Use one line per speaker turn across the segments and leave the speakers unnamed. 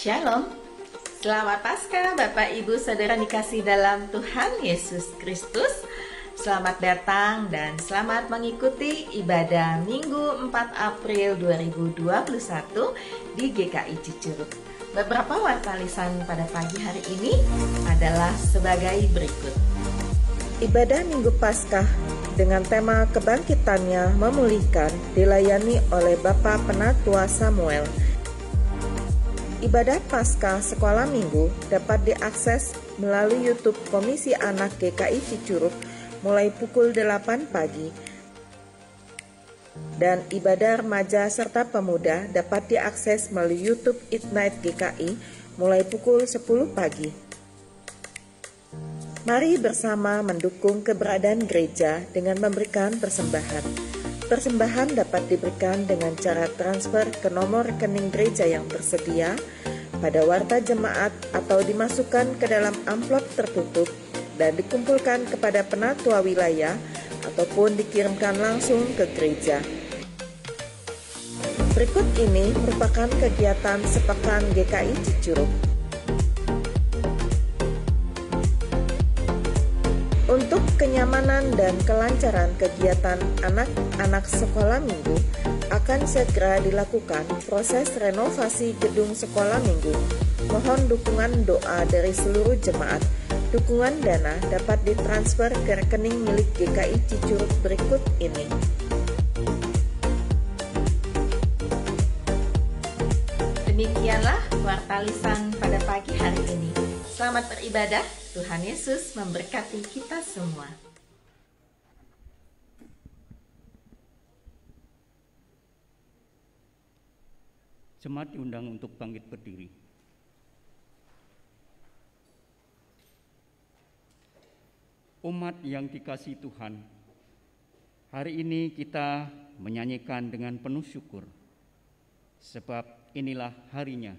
Shalom. Selamat Paskah Bapak Ibu Saudara dikasih dalam Tuhan Yesus Kristus. Selamat datang dan selamat mengikuti ibadah Minggu 4 April 2021 di GKI Cicurug. Beberapa warta lisan pada pagi hari ini adalah sebagai berikut.
Ibadah Minggu Paskah dengan tema kebangkitannya memulihkan dilayani oleh Bapak Penatua Samuel. Ibadah Paskah Sekolah Minggu dapat diakses melalui YouTube Komisi Anak GKI Cicurug mulai pukul 8 pagi. Dan ibadah remaja serta pemuda dapat diakses melalui YouTube Ignite GKI mulai pukul 10 pagi. Mari bersama mendukung keberadaan gereja dengan memberikan persembahan. Persembahan dapat diberikan dengan cara transfer ke nomor rekening gereja yang tersedia pada warta jemaat atau dimasukkan ke dalam amplop tertutup dan dikumpulkan kepada penatua wilayah ataupun dikirimkan langsung ke gereja. Berikut ini merupakan kegiatan sepekan GKI Cicurug. Untuk kenyamanan dan kelancaran kegiatan anak-anak sekolah minggu akan segera dilakukan proses renovasi gedung sekolah minggu. Mohon dukungan doa dari seluruh jemaat. Dukungan dana dapat ditransfer ke rekening milik GKI Cicurug berikut ini.
Demikianlah warta lisan pada pagi hari ini. Selamat beribadah. Tuhan Yesus memberkati kita semua.
Jemaat diundang untuk bangkit berdiri. Umat yang dikasihi Tuhan, hari ini kita menyanyikan dengan penuh syukur, sebab inilah harinya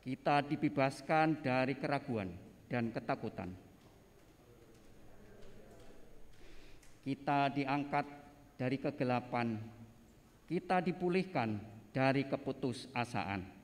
kita dibebaskan dari keraguan dan ketakutan. Kita diangkat dari kegelapan, kita dipulihkan dari keputusasaan.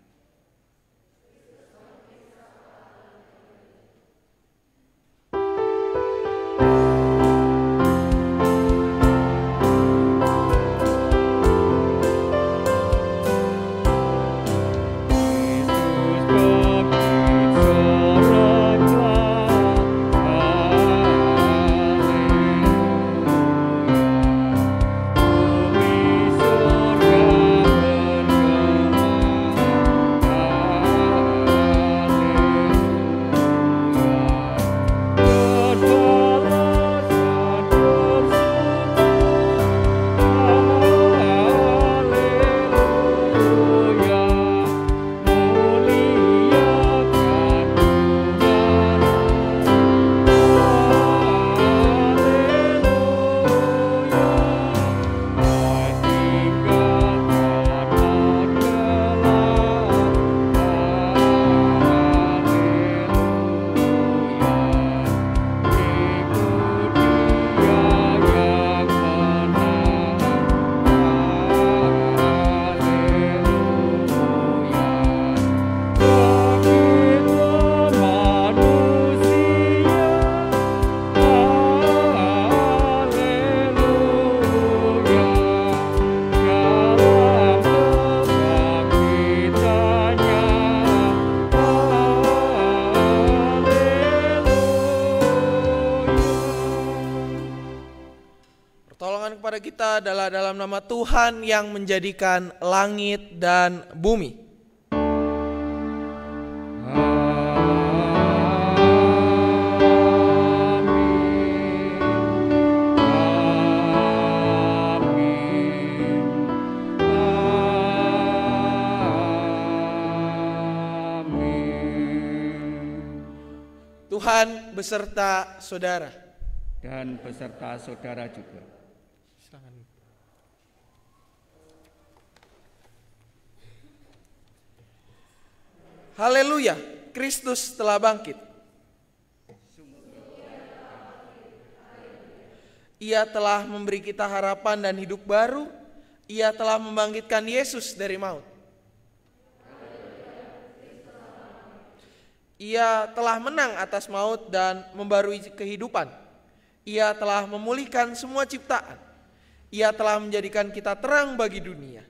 Kita adalah dalam nama Tuhan yang menjadikan langit dan bumi. Tuhan beserta saudara.
Dan beserta saudara juga.
Haleluya, Kristus telah bangkit. Ia telah memberi kita harapan dan hidup baru. Ia telah membangkitkan Yesus dari maut. Ia telah menang atas maut dan membarui kehidupan. Ia telah memulihkan semua ciptaan. Ia telah menjadikan kita terang bagi dunia.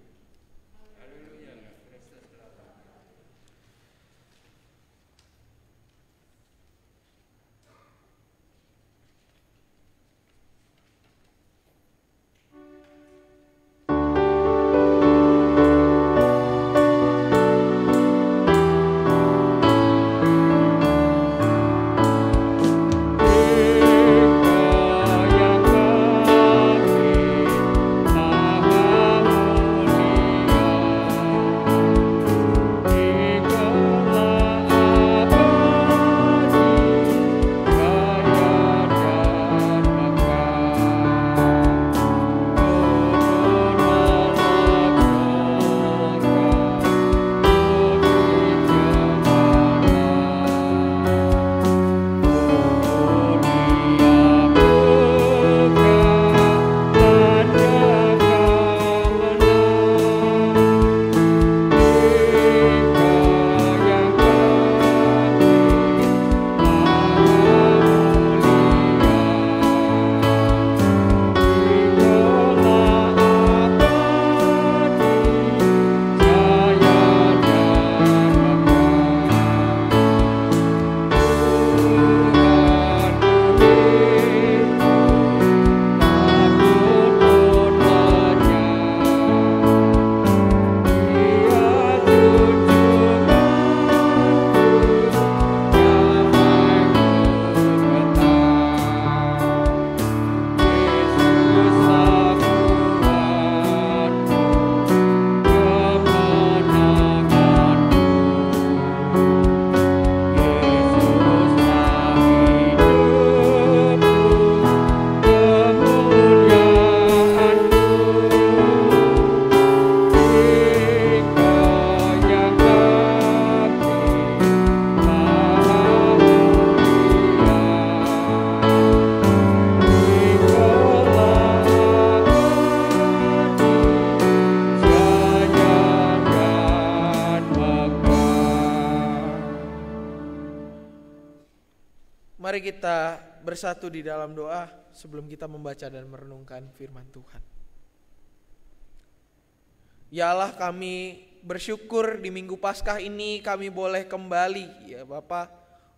Mari kita bersatu di dalam doa sebelum kita membaca dan merenungkan firman Tuhan. Ya Allah, kami bersyukur di Minggu Paskah ini kami boleh kembali ya Bapa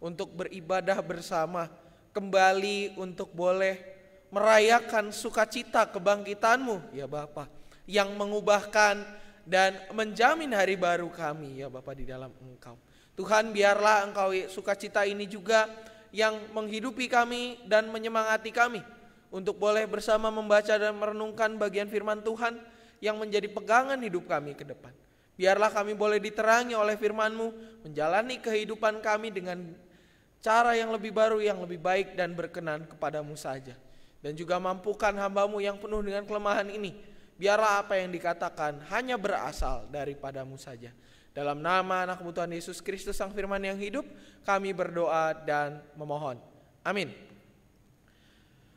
untuk beribadah bersama, kembali untuk boleh merayakan sukacita kebangkitan-Mu ya Bapa, yang mengubahkan dan menjamin hari baru kami ya Bapa di dalam Engkau. Tuhan, biarlah Engkau sukacita ini juga yang menghidupi kami dan menyemangati kami untuk boleh bersama membaca dan merenungkan bagian firman Tuhan yang menjadi pegangan hidup kami ke depan. Biarlah kami boleh diterangi oleh firman-Mu, menjalani kehidupan kami dengan cara yang lebih baru, yang lebih baik dan berkenan kepadamu saja. Dan juga mampukan hamba-Mu yang penuh dengan kelemahan ini, biarlah apa yang dikatakan hanya berasal daripadamu saja. Dalam nama anak-Mu Tuhan Yesus Kristus Sang Firman yang hidup, kami berdoa dan memohon. Amin.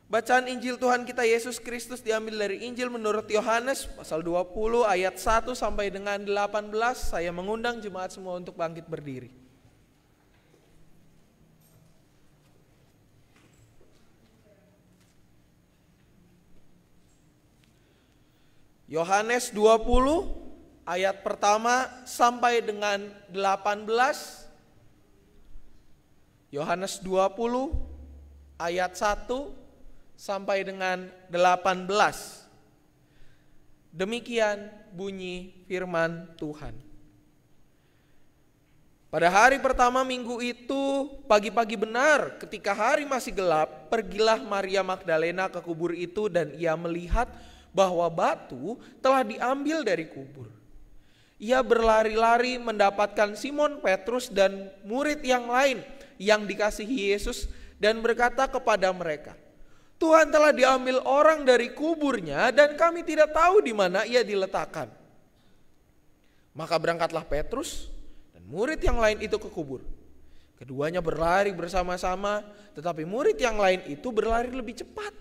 Bacaan Injil Tuhan kita Yesus Kristus diambil dari Injil menurut Yohanes pasal 20 ayat 1 sampai dengan 18. Saya mengundang jemaat semua untuk bangkit berdiri. Yohanes 20 ayat pertama sampai dengan 18. Yohanes 20 ayat 1 sampai dengan 18. Demikian bunyi firman Tuhan. Pada hari pertama minggu itu, pagi-pagi benar ketika hari masih gelap, pergilah Maria Magdalena ke kubur itu dan ia melihat bahwa batu telah diambil dari kubur. Ia berlari-lari mendapatkan Simon Petrus dan murid yang lain yang dikasihi Yesus dan berkata kepada mereka, Tuhan telah diambil orang dari kuburnya dan kami tidak tahu di mana ia diletakkan. Maka berangkatlah Petrus dan murid yang lain itu ke kubur. Keduanya berlari bersama-sama, tetapi murid yang lain itu berlari lebih cepat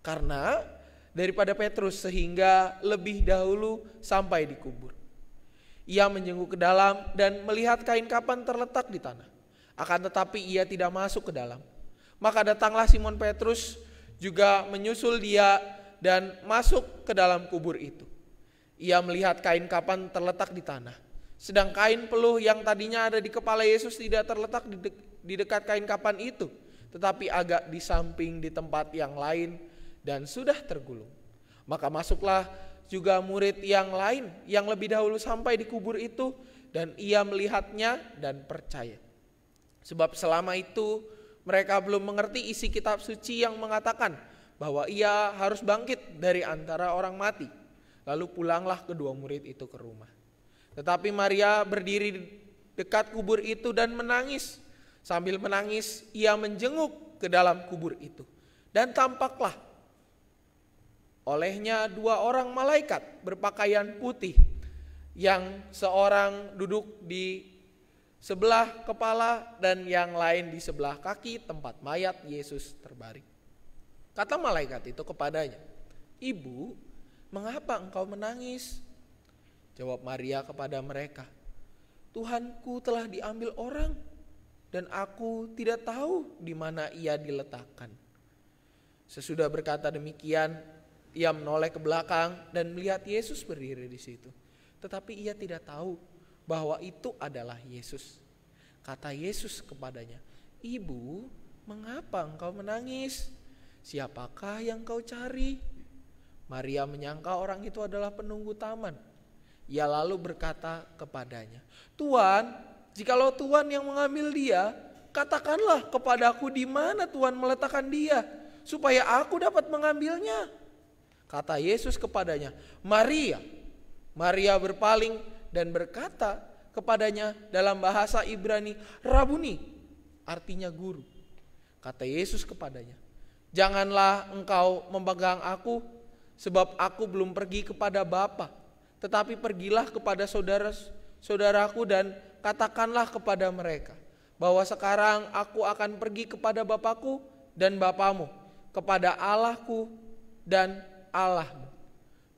karena daripada Petrus sehingga lebih dahulu sampai di kubur. Ia menjenguk ke dalam dan melihat kain kapan terletak di tanah. Akan tetapi ia tidak masuk ke dalam. Maka datanglah Simon Petrus juga menyusul dia dan masuk ke dalam kubur itu. Ia melihat kain kapan terletak di tanah. Sedang kain peluh yang tadinya ada di kepala Yesus tidak terletak di dekat kain kapan itu, tetapi agak di samping di tempat yang lain dan sudah tergulung. Maka masuklah juga murid yang lain yang lebih dahulu sampai di kubur itu, dan ia melihatnya dan percaya. Sebab selama itu mereka belum mengerti isi kitab suci yang mengatakan bahwa ia harus bangkit dari antara orang mati. Lalu pulanglah kedua murid itu ke rumah. Tetapi Maria berdiri dekat kubur itu dan menangis. Sambil menangis ia menjenguk ke dalam kubur itu. Dan tampaklah olehnya 2 orang malaikat berpakaian putih, yang seorang duduk di sebelah kepala dan yang lain di sebelah kaki tempat mayat Yesus terbaring. Kata malaikat itu kepadanya, "Ibu, mengapa engkau menangis?" Jawab Maria kepada mereka, "Tuhanku telah diambil orang dan aku tidak tahu di mana ia diletakkan." Sesudah berkata demikian, ia menoleh ke belakang dan melihat Yesus berdiri di situ. Tetapi ia tidak tahu bahwa itu adalah Yesus. Kata Yesus kepadanya, "Ibu, mengapa engkau menangis? Siapakah yang kau cari?" Maria menyangka orang itu adalah penunggu taman. Ia lalu berkata kepadanya, "Tuan, jikalau Tuan yang mengambil dia, katakanlah kepadaku di mana Tuan meletakkan dia, supaya aku dapat mengambilnya." Kata Yesus kepadanya, "Maria." Maria berpaling dan berkata kepadanya dalam bahasa Ibrani, "Rabuni," artinya guru. Kata Yesus kepadanya, "Janganlah engkau memegang aku, sebab aku belum pergi kepada Bapa. Tetapi pergilah kepada saudara-saudaraku dan katakanlah kepada mereka bahwa sekarang aku akan pergi kepada Bapakku dan Bapamu, kepada Allahku dan Allahmu."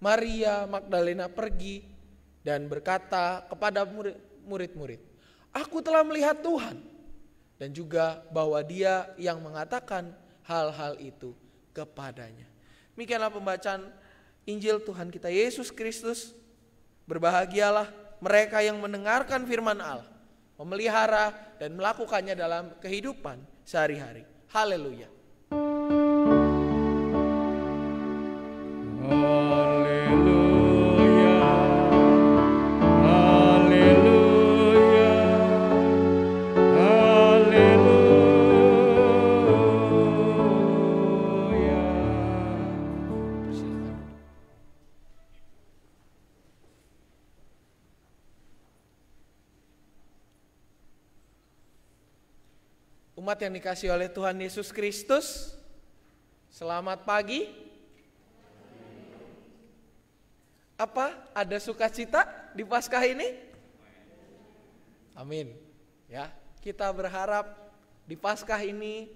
Maria Magdalena pergi dan berkata kepada murid-murid, "Aku telah melihat Tuhan," dan juga bahwa Dia yang mengatakan hal-hal itu kepadanya. Demikianlah pembacaan Injil Tuhan kita Yesus Kristus. Berbahagialah mereka yang mendengarkan firman Allah, memelihara dan melakukannya dalam kehidupan sehari-hari. Haleluya. Umat yang dikasihi oleh Tuhan Yesus Kristus, selamat pagi. Apa? Ada sukacita di Paskah ini? Amin. Ya, kita berharap di Paskah ini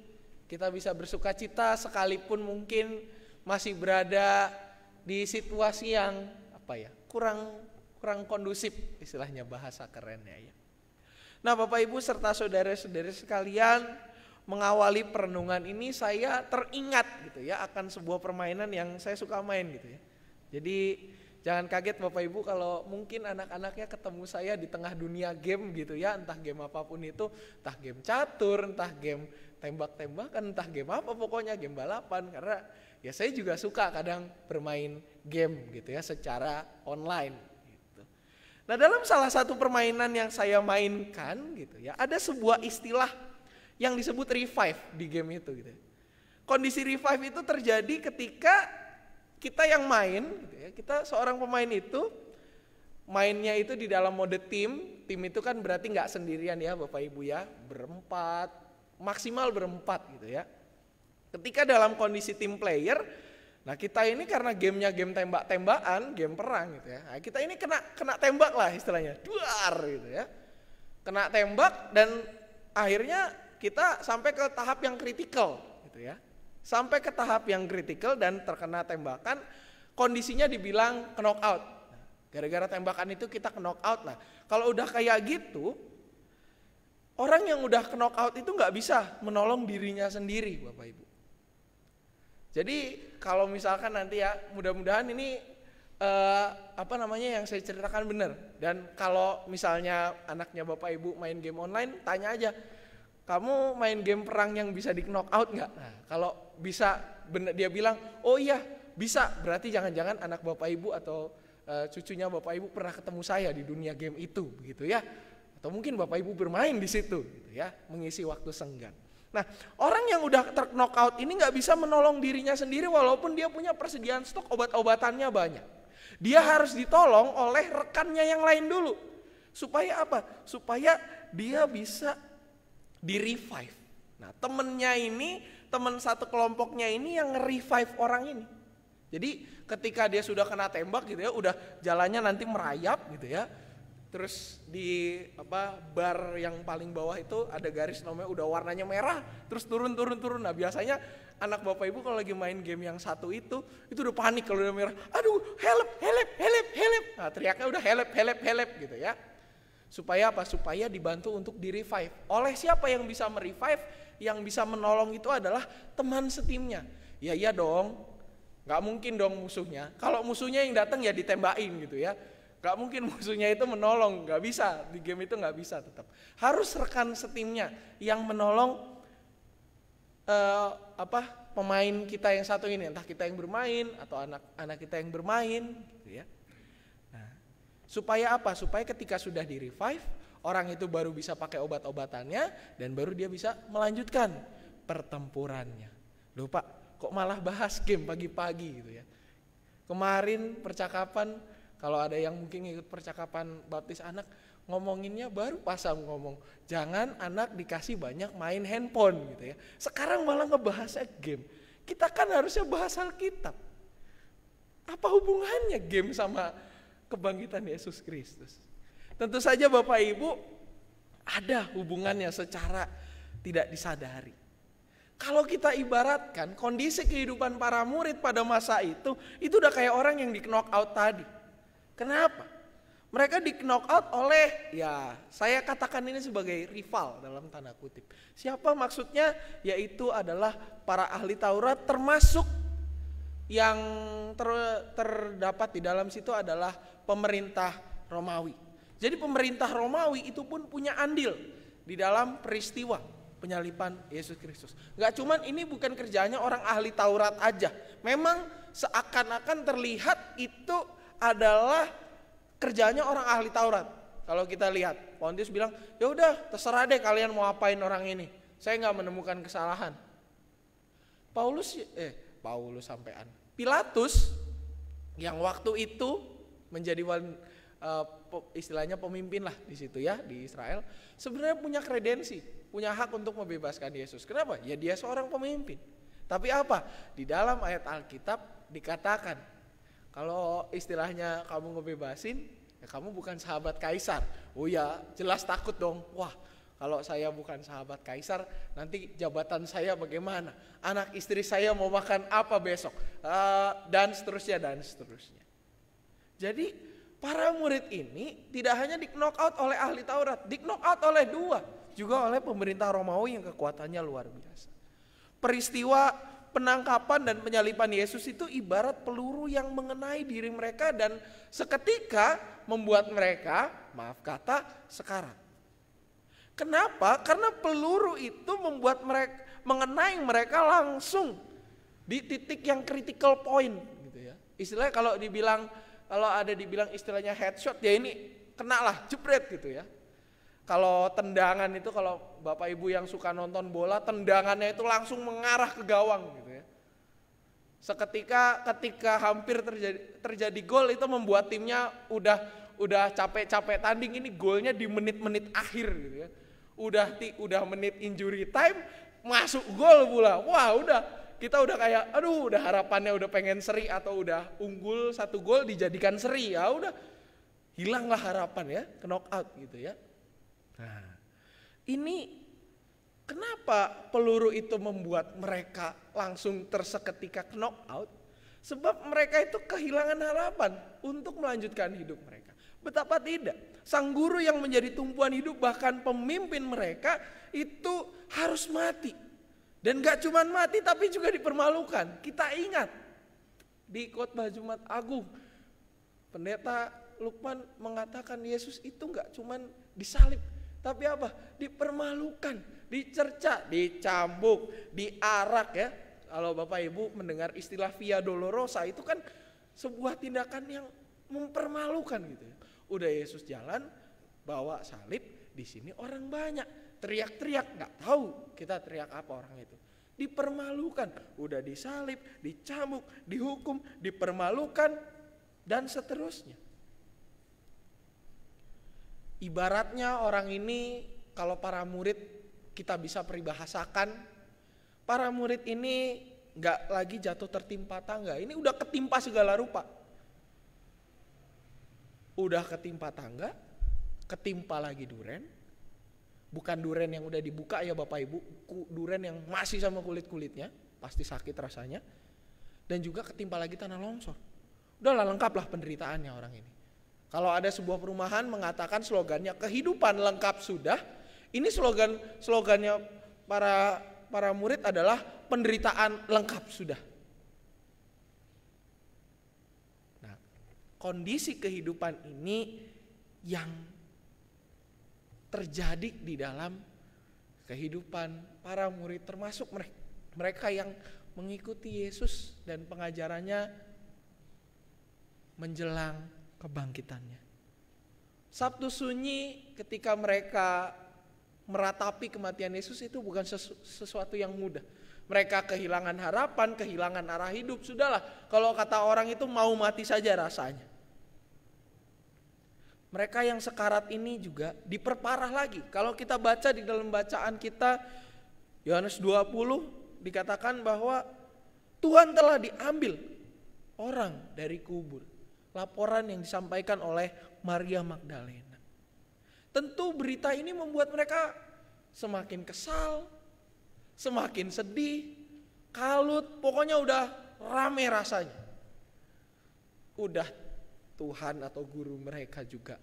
kita bisa bersukacita sekalipun mungkin masih berada di situasi yang kurang kondusif, istilahnya bahasa kerennya ya. Nah, Bapak Ibu serta saudara-saudara sekalian, mengawali perenungan ini saya teringat gitu ya akan sebuah permainan yang saya suka main gitu ya. Jadi jangan kaget Bapak Ibu kalau mungkin anak-anaknya ketemu saya di tengah dunia game gitu ya, entah game apapun itu, entah game catur, entah game tembak-tembakan, entah game apa, pokoknya game balapan, karena ya saya juga suka kadang bermain game gitu ya secara online. Nah, dalam salah satu permainan yang saya mainkan gitu ya, ada sebuah istilah yang disebut revive di game itu gitu. Kondisi revive itu terjadi ketika kita yang main gitu ya, kita seorang pemain itu mainnya itu di dalam mode tim. Tim itu kan berarti nggak sendirian ya Bapak Ibu ya, berempat, maksimal berempat gitu ya. Ketika dalam kondisi tim player, nah kita ini karena gamenya game tembak-tembakan, game perang gitu ya. Nah, kita ini kena tembak lah istilahnya, duar gitu ya. Kena tembak dan akhirnya kita sampai ke tahap yang kritikal gitu ya. Sampai ke tahap yang kritikal dan terkena tembakan, kondisinya dibilang knock out. Nah, gara-gara tembakan itu kita knock out lah. Kalau udah kayak gitu, Orang yang udah knock out itu nggak bisa menolong dirinya sendiri, Bapak Ibu. Jadi kalau misalkan nanti ya, mudah-mudahan ini yang saya ceritakan benar. Dan kalau misalnya anaknya Bapak Ibu main game online, tanya aja, kamu main game perang yang bisa di knock out nggak? Nah, kalau bisa, dia bilang, oh iya bisa, berarti jangan-jangan anak Bapak Ibu atau cucunya Bapak Ibu pernah ketemu saya di dunia game itu, begitu ya. Atau mungkin Bapak Ibu bermain di situ, gitu ya, mengisi waktu senggang. Nah, orang yang udah knock out ini nggak bisa menolong dirinya sendiri walaupun dia punya persediaan stok obat-obatannya banyak. Dia harus ditolong oleh rekannya yang lain dulu. Supaya apa? Supaya dia bisa di-revive. Nah, teman satu kelompoknya ini yang nge-revive orang ini. Jadi ketika dia sudah kena tembak gitu ya, udah jalannya nanti merayap gitu ya. Terus di bar yang paling bawah itu ada garis namanya udah warnanya merah, terus turun. Nah, biasanya anak Bapak Ibu kalau lagi main game yang satu itu udah panik kalau udah merah. Aduh, help. Nah, teriaknya udah help gitu ya. Supaya apa? Supaya dibantu untuk di-revive. Oleh siapa yang bisa merevive? Yang bisa menolong itu adalah teman setimnya. Ya iya dong. Gak mungkin dong musuhnya. Kalau musuhnya yang datang ya ditembakin gitu ya. Gak mungkin musuhnya itu menolong, gak bisa. Di game itu gak bisa tetap. Harus rekan setimnya yang menolong pemain kita yang satu ini. Entah kita yang bermain atau anak kita yang bermain gitu ya. Nah, supaya apa? Supaya ketika sudah di-revive, orang itu baru bisa pakai obat-obatannya dan baru dia bisa melanjutkan pertempurannya. Loh Pak, kok malah bahas game pagi-pagi gitu ya. Kemarin percakapan, kalau ada yang mungkin ikut percakapan baptis anak, ngomonginnya baru pasang ngomong, jangan anak dikasih banyak main handphone gitu ya. Sekarang malah ngebahasnya game. Kita kan harusnya bahas Alkitab. Apa hubungannya game sama kebangkitan Yesus Kristus? Tentu saja Bapak Ibu ada hubungannya secara tidak disadari. Kalau kita ibaratkan kondisi kehidupan para murid pada masa itu udah kayak orang yang di knock out tadi. Kenapa? Mereka di knock out oleh, ya saya katakan ini sebagai rival dalam tanda kutip. Siapa maksudnya? Yaitu adalah para ahli Taurat, termasuk yang terdapat di dalam situ adalah pemerintah Romawi. Jadi pemerintah Romawi itu pun punya andil di dalam peristiwa penyaliban Yesus Kristus. Gak cuman ini bukan kerjanya orang ahli Taurat aja. Memang seakan-akan terlihat itu adalah kerjanya orang ahli Taurat. Kalau kita lihat, Pontius bilang, ya udah terserah deh kalian mau apain orang ini. Saya nggak menemukan kesalahan. Pilatus yang waktu itu menjadi istilahnya pemimpin lah di situ ya di Israel, sebenarnya punya kredensi, punya hak untuk membebaskan Yesus. Kenapa? Ya dia seorang pemimpin. Tapi apa? Di dalam ayat Alkitab dikatakan, kalau istilahnya kamu ngebebasin, ya kamu bukan sahabat kaisar. Oh ya, jelas takut dong. Wah, kalau saya bukan sahabat kaisar, nanti jabatan saya bagaimana? Anak istri saya mau makan apa besok? Dan seterusnya. Jadi para murid ini tidak hanya di knock out oleh ahli Taurat, di knock out oleh dua, juga oleh pemerintah Romawi yang kekuatannya luar biasa. Peristiwa penangkapan dan penyaliban Yesus itu ibarat peluru yang mengenai diri mereka dan seketika membuat mereka, maaf kata, sekarat. Kenapa? Karena peluru itu membuat mereka mengenai mereka langsung di titik yang critical point gitu ya. Istilahnya kalau ada dibilang istilahnya headshot, ya ini kena lah, jebret gitu ya. Kalau tendangan itu, kalau Bapak Ibu yang suka nonton bola, tendangannya itu langsung mengarah ke gawang gitu ya. Seketika ketika hampir terjadi gol itu membuat timnya udah capek-capek tanding, ini golnya di menit-menit akhir gitu ya. Udah menit injury time, masuk gol pula. Wah, kita udah kayak udah harapannya udah pengen seri atau udah unggul 1 gol dijadikan seri. Ya udah hilanglah harapan ya, ke knock out gitu ya. Nah, ini kenapa peluru itu membuat mereka langsung terseketika knock out? Sebab mereka itu kehilangan harapan untuk melanjutkan hidup mereka. Betapa tidak. Sang guru yang menjadi tumpuan hidup, bahkan pemimpin mereka itu harus mati. Dan gak cuma mati tapi juga dipermalukan. Kita ingat di khotbah Jumat Agung, Pendeta Lukman mengatakan Yesus itu gak cuma disalib, tapi apa? Dipermalukan, dicerca, dicambuk, diarak ya. Kalau Bapak Ibu mendengar istilah Via Dolorosa itu kan sebuah tindakan yang mempermalukan gitu ya. Udah Yesus jalan bawa salib, di sini orang banyak teriak-teriak, nggak tahu kita teriak apa orang itu. Dipermalukan, udah disalib, dicambuk, dihukum, dipermalukan dan seterusnya. Ibaratnya orang ini, kalau para murid kita bisa peribahasakan, para murid ini gak lagi jatuh tertimpa tangga, ini udah ketimpa segala rupa. Udah ketimpa tangga, ketimpa lagi duren. Bukan duren yang udah dibuka ya Bapak Ibu, duren yang masih sama kulit-kulitnya, pasti sakit rasanya. Dan juga ketimpa lagi tanah longsor. Udahlah, lengkaplah penderitaannya orang ini. Kalau ada sebuah perumahan mengatakan slogannya kehidupan lengkap sudah, ini slogannya para murid adalah penderitaan lengkap sudah. Nah, kondisi kehidupan ini yang terjadi di dalam kehidupan para murid, termasuk mereka yang mengikuti Yesus dan pengajarannya menjelang kebangkitannya. Sabtu sunyi ketika mereka meratapi kematian Yesus itu bukan sesuatu yang mudah. Mereka kehilangan harapan, kehilangan arah hidup. Sudahlah, kalau kata orang itu mau mati saja rasanya. Mereka yang sekarat ini juga diperparah lagi. Kalau kita baca di dalam bacaan kita, Yohanes 20 dikatakan bahwa Tuhan telah diambil orang dari kubur. Laporan yang disampaikan oleh Maria Magdalena. Tentu berita ini membuat mereka semakin kesal, semakin sedih, kalut, pokoknya udah rame rasanya. Udah Tuhan atau guru mereka juga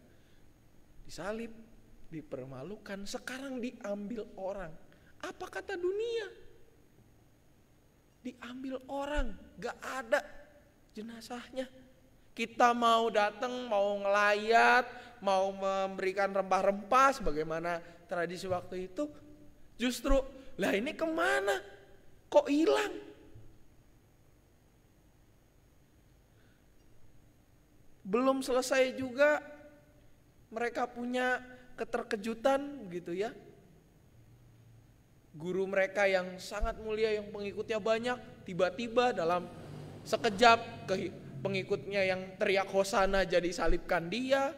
disalib, dipermalukan, sekarang diambil orang. Apa kata dunia? Diambil orang, gak ada jenazahnya. Kita mau datang, mau ngelayat, mau memberikan rempah-rempah sebagaimana tradisi waktu itu. Justru, lah ini kemana? Kok hilang? Belum selesai juga mereka punya keterkejutan gitu ya. Guru mereka yang sangat mulia, yang pengikutnya banyak, tiba-tiba dalam sekejap pengikutnya yang teriak hosana jadi salibkan dia.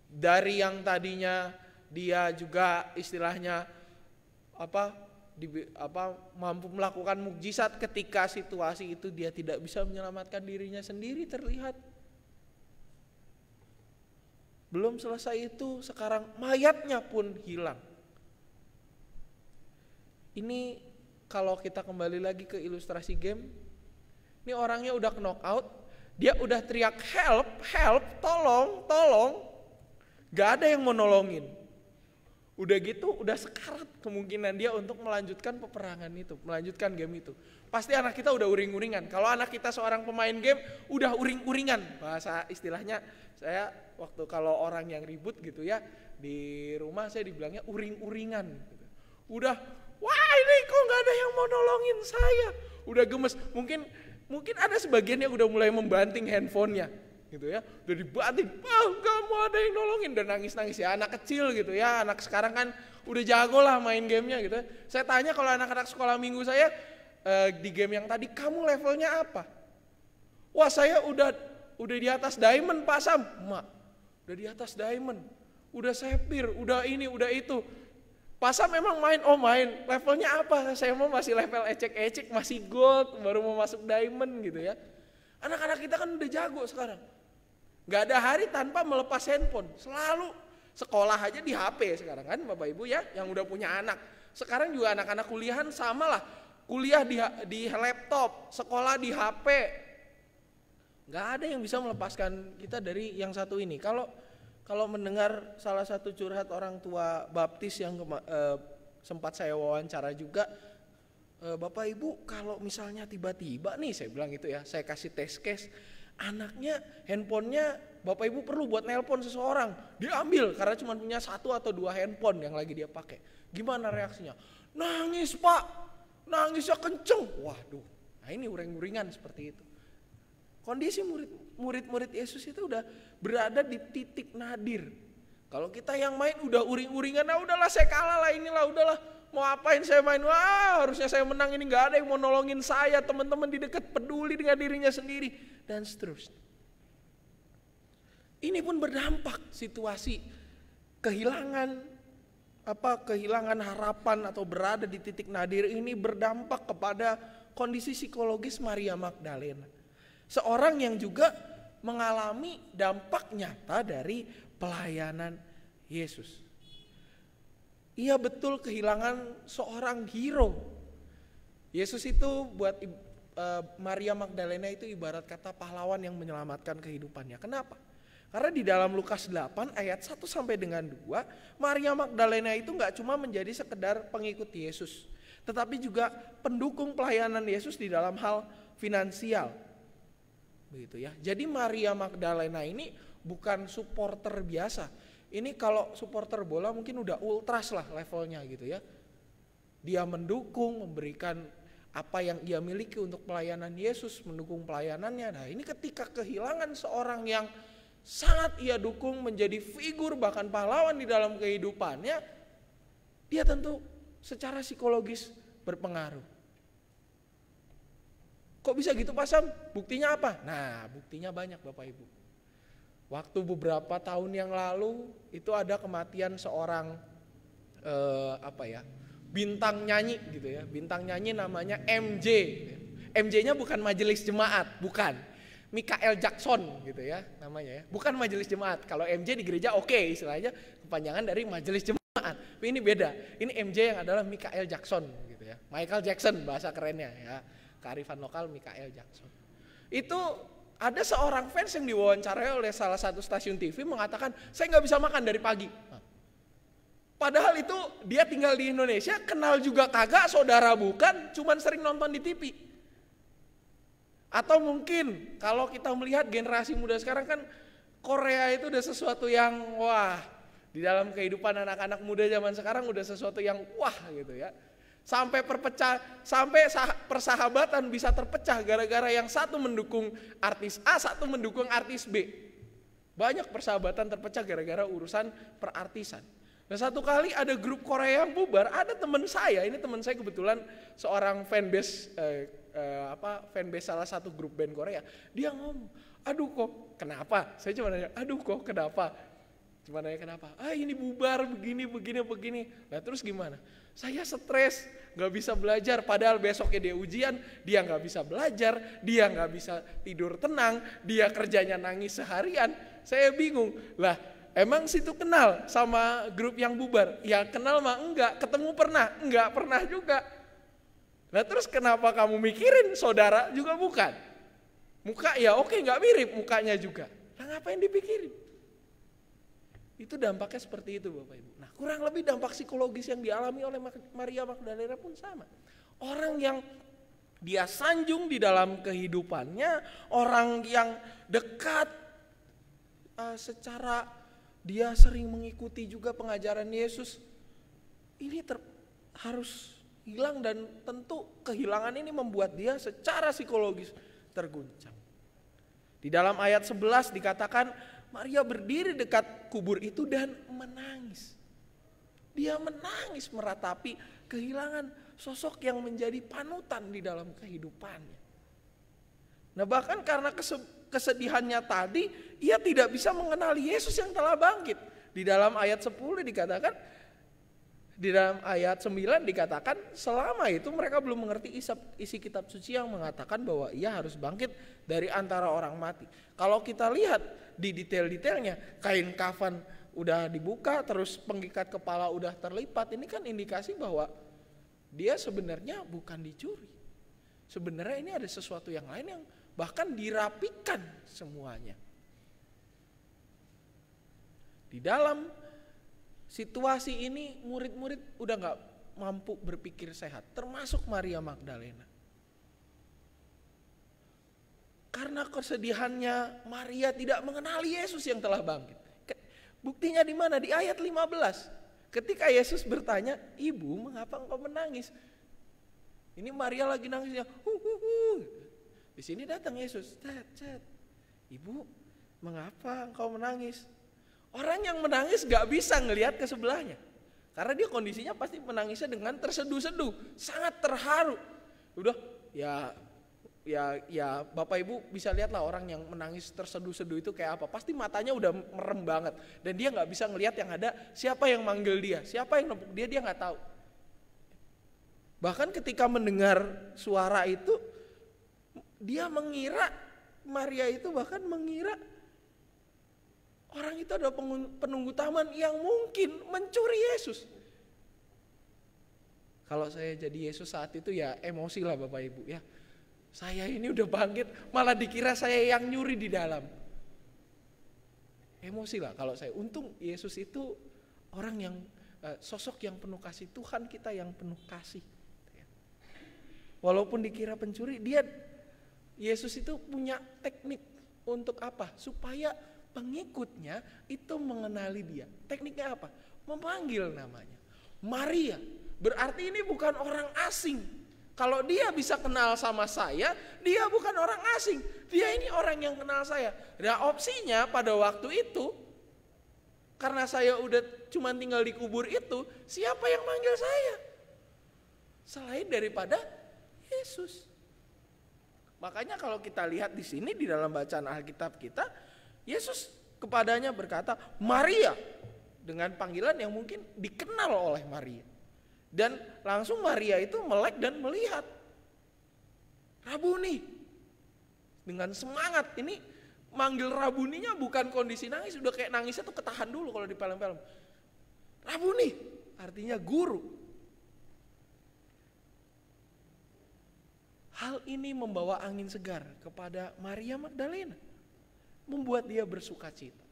Dari yang tadinya dia juga istilahnya mampu melakukan mukjizat, ketika situasi itu dia tidak bisa menyelamatkan dirinya sendiri terlihat. Belum selesai itu, sekarang mayatnya pun hilang. Ini kalau kita kembali lagi ke ilustrasi game, ini orangnya udah knock out, dia udah teriak help, help, tolong, tolong. Gak ada yang mau nolongin. Udah gitu, udah sekarat kemungkinan dia untuk melanjutkan peperangan itu, melanjutkan game itu. Pasti anak kita udah uring-uringan. Kalau anak kita seorang pemain game, udah uring-uringan. Bahasa istilahnya, saya waktu kalau orang yang ribut gitu ya, di rumah saya dibilangnya uring-uringan. Udah, wah ini kok gak ada yang mau nolongin saya. Udah gemes, mungkin ada sebagian yang udah mulai membanting handphonenya gitu ya, udah dibanting, gak mau ada yang nolongin, dan nangis-nangis ya, anak kecil gitu ya, anak sekarang kan udah jago lah main gamenya gitu. Saya tanya kalau anak-anak sekolah minggu saya di game yang tadi, kamu levelnya apa? Wah saya udah di atas diamond Pak Sam. Mak, udah di atas diamond, udah sapphire, udah ini, udah itu. Pak Sam memang main, main, levelnya apa? Saya mau masih level ecek-ecek, masih gold, baru mau masuk diamond gitu ya. Anak-anak kita kan udah jago sekarang. Gak ada hari tanpa melepas handphone. Selalu sekolah aja di HP sekarang kan Bapak Ibu ya, yang udah punya anak. Sekarang juga anak-anak kuliahan sama lah. Kuliah di laptop, sekolah di HP. Nggak ada yang bisa melepaskan kita dari yang satu ini. Kalau mendengar salah satu curhat orang tua baptis yang sempat saya wawancara juga, Bapak Ibu kalau misalnya tiba-tiba nih, saya bilang gitu ya, saya kasih test case, anaknya handphonenya Bapak Ibu perlu buat nelpon seseorang, diambil karena cuma punya 1 atau 2 handphone yang lagi dia pakai. Gimana reaksinya? Nangis Pak, nangisnya kenceng. Waduh, nah ini uring-uringan seperti itu. Kondisi murid-murid Yesus itu udah berada di titik nadir. Kalau kita yang main udah uring-uringan, nah udahlah saya kalah lah, inilah udahlah, mau apain saya main, wah harusnya saya menang, ini gak ada yang mau nolongin saya, teman-teman di dekat peduli dengan dirinya sendiri, dan seterusnya. Ini pun berdampak, situasi kehilangan harapan atau berada di titik nadir ini berdampak kepada kondisi psikologis Maria Magdalena. Seorang yang juga mengalami dampak nyata dari pelayanan Yesus. Ia betul kehilangan seorang hero. Yesus itu buat Maria Magdalena itu ibarat kata pahlawan yang menyelamatkan kehidupannya. Kenapa? Karena di dalam Lukas 8 ayat 1 sampai dengan 2, Maria Magdalena itu gak cuma menjadi sekedar pengikut Yesus, tetapi juga pendukung pelayanan Yesus di dalam hal finansial. Begitu ya. Jadi Maria Magdalena ini bukan supporter biasa. Ini kalau supporter bola mungkin udah ultras lah levelnya gitu ya. Dia mendukung, memberikan apa yang ia miliki untuk pelayanan Yesus, mendukung pelayanannya. Nah ini ketika kehilangan seorang yang sangat ia dukung, menjadi figur bahkan pahlawan di dalam kehidupannya, dia tentu secara psikologis berpengaruh. Kok bisa gitu Pak Sam? Buktinya apa? Nah buktinya banyak Bapak Ibu. Waktu beberapa tahun yang lalu itu ada kematian seorang bintang nyanyi gitu ya. Bintang nyanyi namanya MJ. MJ-nya bukan majelis jemaat, bukan. Michael Jackson gitu ya namanya ya. Bukan majelis jemaat. Kalau MJ di gereja oke, istilahnya kepanjangan dari majelis jemaat. Tapi ini beda. Ini MJ yang adalah Michael Jackson gitu ya. Michael Jackson bahasa kerennya ya. Kearifan lokal Michael Jackson. Itu ada seorang fans yang diwawancarai oleh salah satu stasiun TV mengatakan, saya gak bisa makan dari pagi. Padahal itu dia tinggal di Indonesia, kenal juga kagak, saudara bukan, cuman sering nonton di TV. Atau mungkin kalau kita melihat generasi muda sekarang kan, Korea itu udah sesuatu yang wah, di dalam kehidupan anak-anak muda zaman sekarang udah sesuatu yang wah gitu ya. Sampai persahabatan bisa terpecah gara-gara yang satu mendukung artis A, satu mendukung artis B. Banyak persahabatan terpecah gara-gara urusan perartisan. Nah satu kali ada grup Korea yang bubar, ada teman saya, ini teman saya kebetulan seorang fanbase salah satu grup band Korea. Dia ngomong, aduh kok kenapa? Saya cuma nanya, aduh kok kenapa? Cuma nanya kenapa? Ini bubar begini. Nah terus gimana? Saya stres, gak bisa belajar. Padahal besoknya dia ujian, dia gak bisa belajar, dia gak bisa tidur tenang, dia kerjanya nangis seharian. Saya bingung, lah emang situ kenal sama grup yang bubar? Ya kenal mah enggak, ketemu pernah? Enggak pernah juga. Nah terus kenapa kamu mikirin saudara juga bukan? Muka ya oke gak mirip mukanya juga. Nah ngapain dipikirin? Itu dampaknya seperti itu Bapak Ibu. Nah kurang lebih dampak psikologis yang dialami oleh Maria Magdalena pun sama. Orang yang dia sanjung di dalam kehidupannya, orang yang dekat secara dia sering mengikuti juga pengajaran Yesus, ini harus hilang dan tentu kehilangan ini membuat dia secara psikologis terguncang. Di dalam ayat 11 dikatakan Maria berdiri dekat kubur itu dan menangis. Dia menangis meratapi kehilangan sosok yang menjadi panutan di dalam kehidupannya. Nah bahkan karena kesedihannya tadi, ia tidak bisa mengenali Yesus yang telah bangkit. Di dalam ayat 10 dikatakan, di dalam ayat 9 dikatakan selama itu mereka belum mengerti isi kitab suci yang mengatakan bahwa ia harus bangkit dari antara orang mati. Kalau kita lihat di detail-detailnya, kain kafan udah dibuka, terus pengikat kepala udah terlipat, ini kan indikasi bahwa dia sebenarnya bukan dicuri. Sebenarnya ini ada sesuatu yang lain yang bahkan dirapikan semuanya. Di dalam situasi ini murid-murid udah gak mampu berpikir sehat, termasuk Maria Magdalena. Karena kesedihannya, Maria tidak mengenali Yesus yang telah bangkit. Buktinya di mana? Di ayat 15. Ketika Yesus bertanya, "Ibu, mengapa engkau menangis?" Ini Maria lagi nangisnya. Di sini datang Yesus. "Ibu, mengapa engkau menangis?" Orang yang menangis gak bisa ngelihat ke sebelahnya. Karena dia kondisinya pasti menangisnya dengan terseduh-seduh, sangat terharu. Udah, ya Bapak Ibu bisa lihatlah orang yang menangis terseduh-seduh itu kayak apa. Pasti matanya udah merem banget dan dia nggak bisa ngelihat yang ada siapa yang manggil dia, siapa yang nepuk dia nggak tahu. Bahkan ketika mendengar suara itu, dia mengira, Maria itu bahkan mengira orang itu adalah penunggu taman yang mungkin mencuri Yesus. Kalau saya jadi Yesus saat itu ya emosi lah Bapak Ibu ya. Saya ini udah bangkit malah dikira saya yang nyuri di dalam. Emosi lah kalau saya. Untung Yesus itu orang yang sosok yang penuh kasih. Tuhan kita yang penuh kasih. Walaupun dikira pencuri, Yesus itu punya teknik untuk apa? Supaya pengikutnya itu mengenali dia. Tekniknya apa? Memanggil namanya. Maria. Berarti ini bukan orang asing. Kalau dia bisa kenal sama saya, dia bukan orang asing. Dia ini orang yang kenal saya. Nah, opsinya pada waktu itu, karena saya udah cuma tinggal di kubur itu, siapa yang manggil saya? Selain daripada Yesus. Makanya kalau kita lihat di sini di dalam bacaan Alkitab kita, Yesus kepadanya berkata, "Maria," dengan panggilan yang mungkin dikenal oleh Maria. Dan langsung Maria itu melek dan melihat. "Rabuni." Dengan semangat. Ini manggil Rabuninya bukan kondisi nangis. Udah kayak nangisnya tuh ketahan dulu kalau di film-film. "Rabuni." Artinya guru. Hal ini membawa angin segar kepada Maria Magdalena. Membuat dia bersukacita.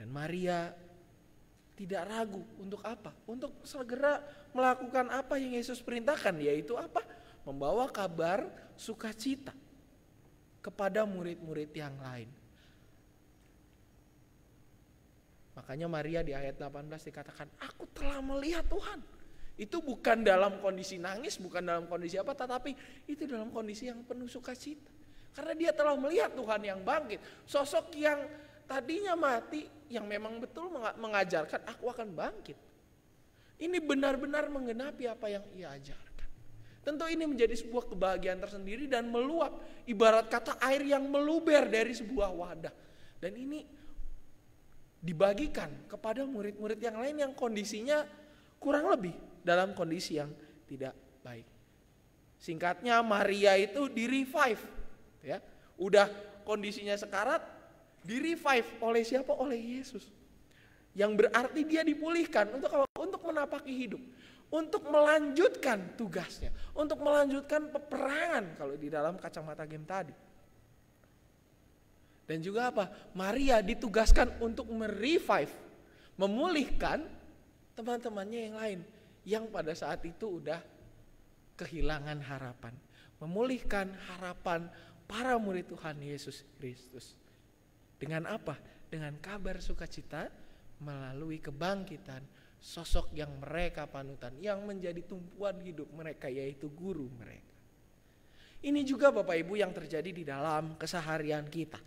Dan Maria tidak ragu untuk apa? Untuk segera melakukan apa yang Yesus perintahkan, yaitu apa? Membawa kabar sukacita kepada murid-murid yang lain. Makanya Maria di ayat 18 dikatakan, "Aku telah melihat Tuhan." Itu bukan dalam kondisi nangis, bukan dalam kondisi apa, tetapi itu dalam kondisi yang penuh sukacita. Karena dia telah melihat Tuhan yang bangkit, sosok yang tadinya mati, yang memang betul mengajarkan aku akan bangkit. Ini benar-benar menggenapi apa yang ia ajarkan. Tentu ini menjadi sebuah kebahagiaan tersendiri dan meluap, ibarat kata air yang meluber dari sebuah wadah. Dan ini dibagikan kepada murid-murid yang lain yang kondisinya kurang lebih dalam kondisi yang tidak baik. Singkatnya, Maria itu di-revive, ya. Udah kondisinya sekarat, di-revive oleh siapa? Oleh Yesus. Yang berarti dia dipulihkan untuk menapaki hidup, untuk melanjutkan tugasnya, untuk melanjutkan peperangan kalau di dalam kacamata game tadi. Dan juga apa? Maria ditugaskan untuk merevive, memulihkan teman-temannya yang lain yang pada saat itu udah kehilangan harapan. Memulihkan harapan para murid Tuhan Yesus Kristus. Dengan apa? Dengan kabar sukacita melalui kebangkitan sosok yang mereka panutan, yang menjadi tumpuan hidup mereka, yaitu guru mereka. Ini juga Bapak Ibu yang terjadi di dalam keseharian kita.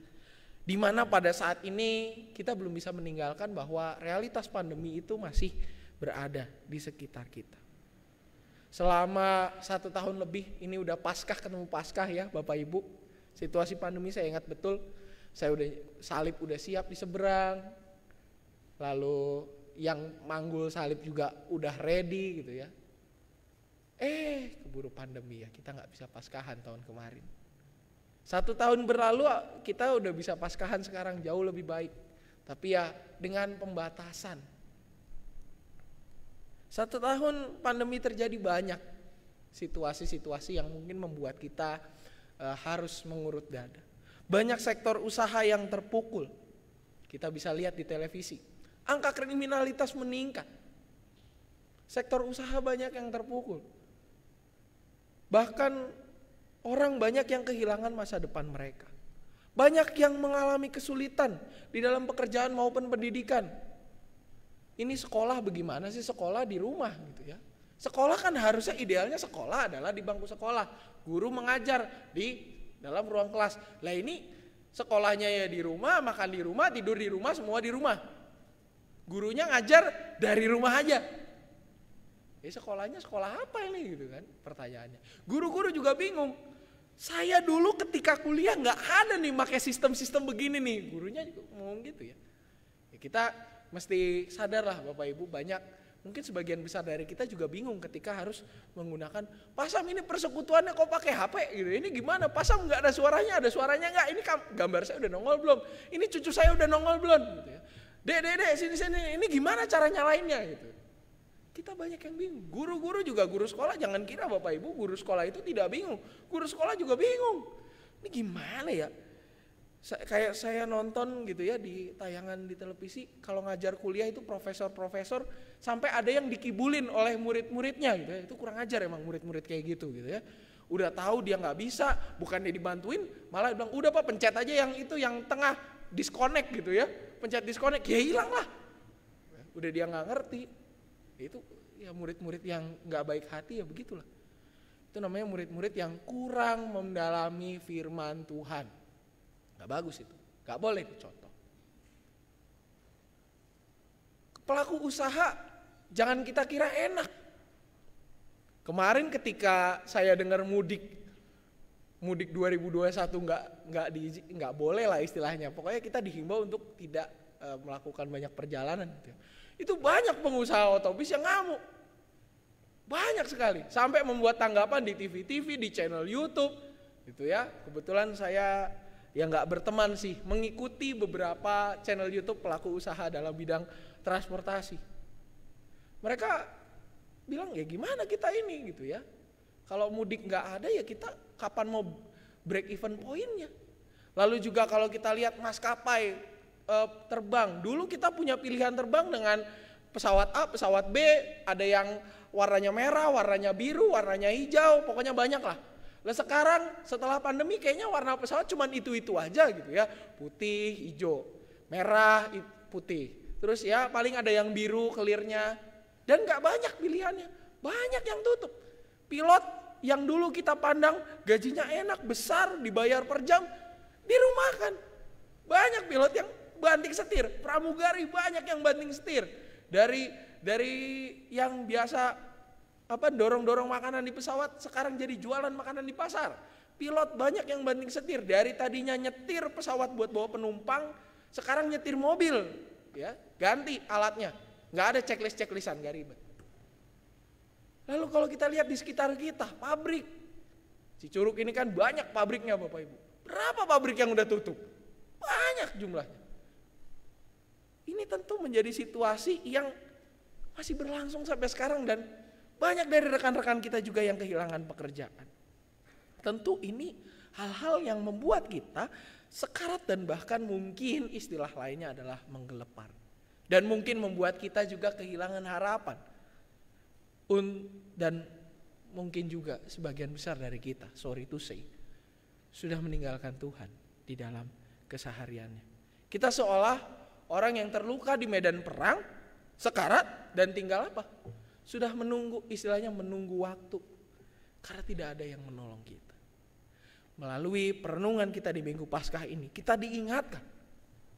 Di mana pada saat ini kita belum bisa meninggalkan bahwa realitas pandemi itu masih berada di sekitar kita. Selama 1 tahun lebih, ini udah Paskah ketemu Paskah ya Bapak Ibu. Situasi pandemi saya ingat betul. Saya salib udah siap di seberang, lalu yang manggul salib juga udah ready gitu ya. Keburu pandemi ya, kita nggak bisa Paskahan tahun kemarin. 1 tahun berlalu kita udah bisa Paskahan sekarang jauh lebih baik, tapi ya dengan pembatasan. 1 tahun pandemi terjadi banyak situasi-situasi yang mungkin membuat kita harus mengurut dada. Banyak sektor usaha yang terpukul. Kita bisa lihat di televisi. Angka kriminalitas meningkat. Sektor usaha banyak yang terpukul. Bahkan orang banyak yang kehilangan masa depan mereka. Banyak yang mengalami kesulitan di dalam pekerjaan maupun pendidikan. Ini sekolah bagaimana sih? Sekolah di rumah gitu ya. Sekolah kan harusnya idealnya sekolah adalah di bangku sekolah. Guru mengajar di dalam ruang kelas. Lah ini sekolahnya ya di rumah, makan di rumah, tidur di rumah, semua di rumah. Gurunya ngajar dari rumah aja. Sekolahnya sekolah apa ini gitu kan pertanyaannya. Guru-guru juga bingung. Saya dulu ketika kuliah nggak ada nih pakai sistem-sistem begini nih. Gurunya juga ngomong gitu ya. Kita mesti sadar lah Bapak Ibu, banyak mungkin sebagian besar dari kita juga bingung ketika harus menggunakan Pasam. Ini persekutuannya kok pakai HP gitu. Ini gimana? Pasam nggak ada suaranya nggak? Ini gambar saya udah nongol belum? Ini cucu saya udah nongol belum? Gitu ya. Dek, sini. Ini gimana cara nyalainnya gitu? Kita banyak yang bingung. Guru-guru juga, guru sekolah, jangan kira Bapak Ibu guru sekolah itu tidak bingung. Guru sekolah juga bingung. Ini gimana ya? Kayak saya nonton gitu ya di tayangan di televisi, kalau ngajar kuliah itu profesor-profesor sampai ada yang dikibulin oleh murid-muridnya gitu ya. Itu kurang ajar emang murid-murid kayak gitu ya. Udah tahu dia nggak bisa, bukannya dibantuin, malah bilang udah Pak pencet aja yang itu yang tengah disconnect gitu ya. Pencet disconnect, ya hilang lah. Udah dia nggak ngerti. Itu ya murid-murid yang nggak baik hati ya begitulah. Itu namanya murid-murid yang kurang mendalami firman Tuhan. Gak bagus itu, gak boleh dicontoh. Pelaku usaha jangan kita kira enak. Kemarin ketika saya dengar mudik 2021 nggak boleh lah istilahnya. Pokoknya kita dihimbau untuk tidak melakukan banyak perjalanan. Itu banyak pengusaha otobus yang ngamuk, banyak sekali. Sampai membuat tanggapan di TV, di channel YouTube, gitu ya. Kebetulan saya yang nggak berteman sih, mengikuti beberapa channel YouTube pelaku usaha dalam bidang transportasi. Mereka bilang ya gimana kita ini gitu ya. Kalau mudik nggak ada ya kita kapan mau break even poinnya. Lalu juga kalau kita lihat maskapai terbang, dulu kita punya pilihan terbang dengan pesawat A, pesawat B, ada yang warnanya merah, warnanya biru, warnanya hijau, pokoknya banyak lah. Lah sekarang setelah pandemi kayaknya warna pesawat cuma itu-itu aja gitu ya. Putih, hijau, merah, putih. Terus ya paling ada yang biru clearnya. Dan gak banyak pilihannya. Banyak yang tutup. Pilot yang dulu kita pandang gajinya enak, besar, dibayar per jam, dirumahkan. Banyak pilot yang banting setir. Pramugari banyak yang banting setir. Dari yang biasa dorong-dorong makanan di pesawat sekarang jadi jualan makanan di pasar. Pilot banyak yang banting setir, dari tadinya nyetir pesawat buat bawa penumpang, sekarang nyetir mobil, ya ganti alatnya, nggak ada checklist-checklistan, nggak ribet. Lalu kalau kita lihat di sekitar kita, pabrik, Cicurug ini kan banyak pabriknya Bapak Ibu. Berapa pabrik yang udah tutup? Banyak jumlahnya. Ini tentu menjadi situasi yang masih berlangsung sampai sekarang dan banyak dari rekan-rekan kita juga yang kehilangan pekerjaan. Tentu ini hal-hal yang membuat kita sekarat dan bahkan mungkin istilah lainnya adalah menggelepar. Dan mungkin membuat kita juga kehilangan harapan. Dan mungkin juga sebagian besar dari kita, sorry to say, sudah meninggalkan Tuhan di dalam kesehariannya. Kita seolah orang yang terluka di medan perang, sekarat dan tinggal apa? Sudah menunggu, istilahnya menunggu waktu. Karena tidak ada yang menolong kita. Melalui perenungan kita di Minggu Paskah ini, kita diingatkan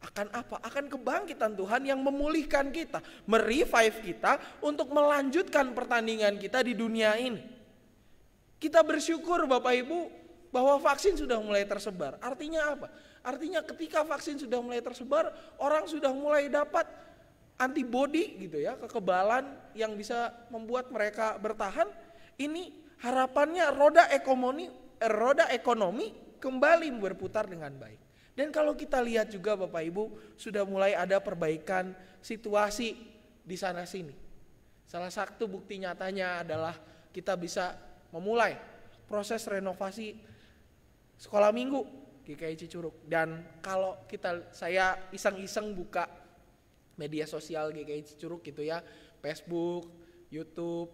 akan apa? Akan kebangkitan Tuhan yang memulihkan kita, merevive kita untuk melanjutkan pertandingan kita di dunia ini. Kita bersyukur Bapak Ibu bahwa vaksin sudah mulai tersebar. Artinya apa? Artinya ketika vaksin sudah mulai tersebar, orang sudah mulai dapat antibody gitu ya, kekebalan yang bisa membuat mereka bertahan. Ini harapannya roda ekonomi kembali berputar dengan baik. Dan kalau kita lihat juga Bapak Ibu, sudah mulai ada perbaikan situasi di sana sini. Salah satu bukti nyatanya adalah kita bisa memulai proses renovasi sekolah minggu GKI Cicurug. Dan kalau saya iseng-iseng buka media sosial GKI Cicurug gitu ya, Facebook, YouTube,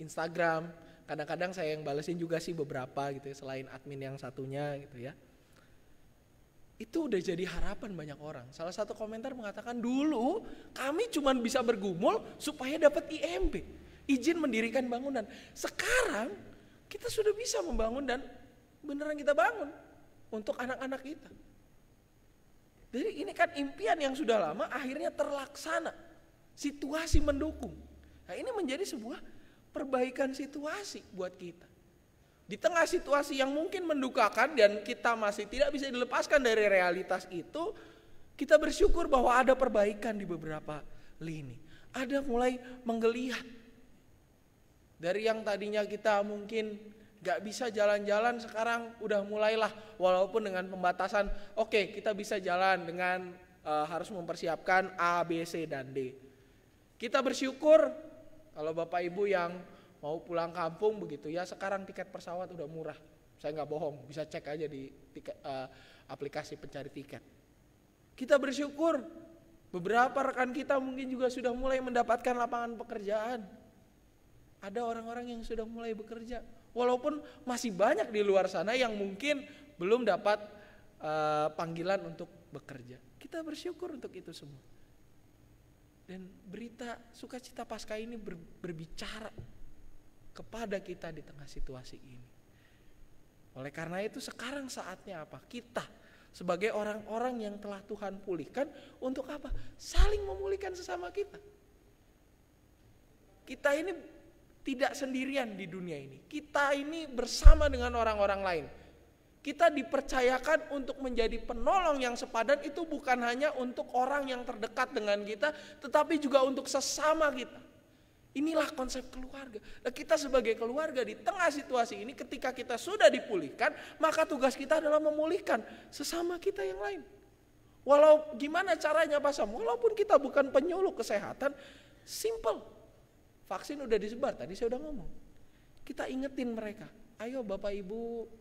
Instagram, kadang-kadang saya yang balesin juga sih beberapa gitu ya, selain admin yang satunya gitu ya. Itu udah jadi harapan banyak orang. Salah satu komentar mengatakan, dulu kami cuma bisa bergumul supaya dapat IMB, izin mendirikan bangunan. Sekarang kita sudah bisa membangun dan beneran kita bangun untuk anak-anak kita. Jadi ini kan impian yang sudah lama akhirnya terlaksana. Situasi mendukung. Nah, ini menjadi sebuah perbaikan situasi buat kita. Di tengah situasi yang mungkin mendukakan dan kita masih tidak bisa dilepaskan dari realitas itu, kita bersyukur bahwa ada perbaikan di beberapa lini. Ada mulai menggeliat. Dari yang tadinya kita mungkin gak bisa jalan-jalan, sekarang udah mulailah, walaupun dengan pembatasan, oke, kita bisa jalan dengan harus mempersiapkan A, B, C, dan D. Kita bersyukur kalau Bapak Ibu yang mau pulang kampung begitu ya, sekarang tiket pesawat udah murah. Saya nggak bohong, bisa cek aja di aplikasi pencari tiket. Kita bersyukur beberapa rekan kita mungkin juga sudah mulai mendapatkan lapangan pekerjaan. Ada orang-orang yang sudah mulai bekerja, walaupun masih banyak di luar sana yang mungkin belum dapat panggilan untuk bekerja. Kita bersyukur untuk itu semua. Dan berita sukacita Paskah ini berbicara kepada kita di tengah situasi ini. Oleh karena itu sekarang saatnya apa? Kita sebagai orang-orang yang telah Tuhan pulihkan, untuk apa? Saling memulihkan sesama kita. Kita ini tidak sendirian di dunia ini. Kita ini bersama dengan orang-orang lain. Kita dipercayakan untuk menjadi penolong yang sepadan, itu bukan hanya untuk orang yang terdekat dengan kita, tetapi juga untuk sesama kita. Inilah konsep keluarga. Nah, kita sebagai keluarga di tengah situasi ini, ketika kita sudah dipulihkan, maka tugas kita adalah memulihkan sesama kita yang lain. Walau gimana caranya Pak Sam, walaupun kita bukan penyuluh kesehatan, simple. Vaksin udah disebar, tadi saya udah ngomong. Kita ingetin mereka, ayo Bapak Ibu,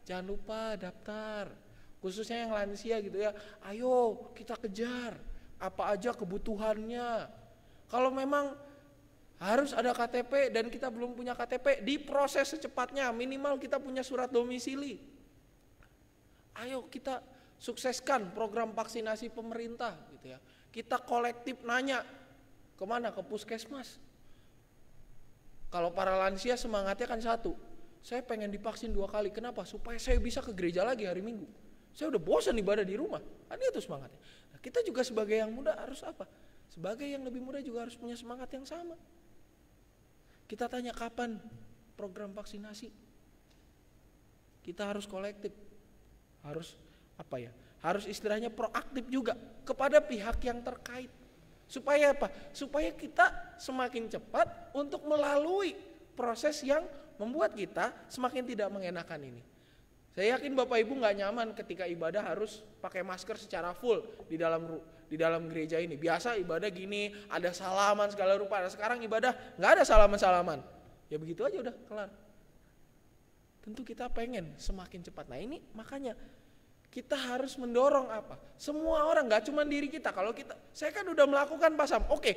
jangan lupa daftar. Khususnya yang lansia gitu ya, ayo kita kejar apa aja kebutuhannya. Kalau memang harus ada KTP dan kita belum punya KTP, diproses secepatnya, minimal kita punya surat domisili. Ayo kita sukseskan program vaksinasi pemerintah gitu ya. Kita kolektif nanya kemana? Ke puskesmas. Kalau para lansia semangatnya kan satu, saya pengen divaksin 2 kali. Kenapa? Supaya saya bisa ke gereja lagi hari Minggu. Saya udah bosan ibadah di rumah. Kan itu semangatnya. Nah, kita juga sebagai yang muda harus apa? Sebagai yang lebih muda juga harus punya semangat yang sama. Kita tanya kapan program vaksinasi. Kita harus kolektif. Harus apa ya? Harus istilahnya proaktif juga kepada pihak yang terkait. Supaya apa? Supaya kita semakin cepat untuk melalui proses yang membuat kita semakin tidak mengenakan ini. Saya yakin Bapak Ibu gak nyaman ketika ibadah harus pakai masker secara full di dalam gereja ini. Biasa ibadah gini, ada salaman segala rupa. Nah, sekarang ibadah gak ada salaman-salaman. Ya begitu aja udah kelar. Tentu kita pengen semakin cepat. Nah ini makanya kita harus mendorong apa? Semua orang, gak cuma diri kita. Kalau saya kan udah melakukan Pak Sam. Oke,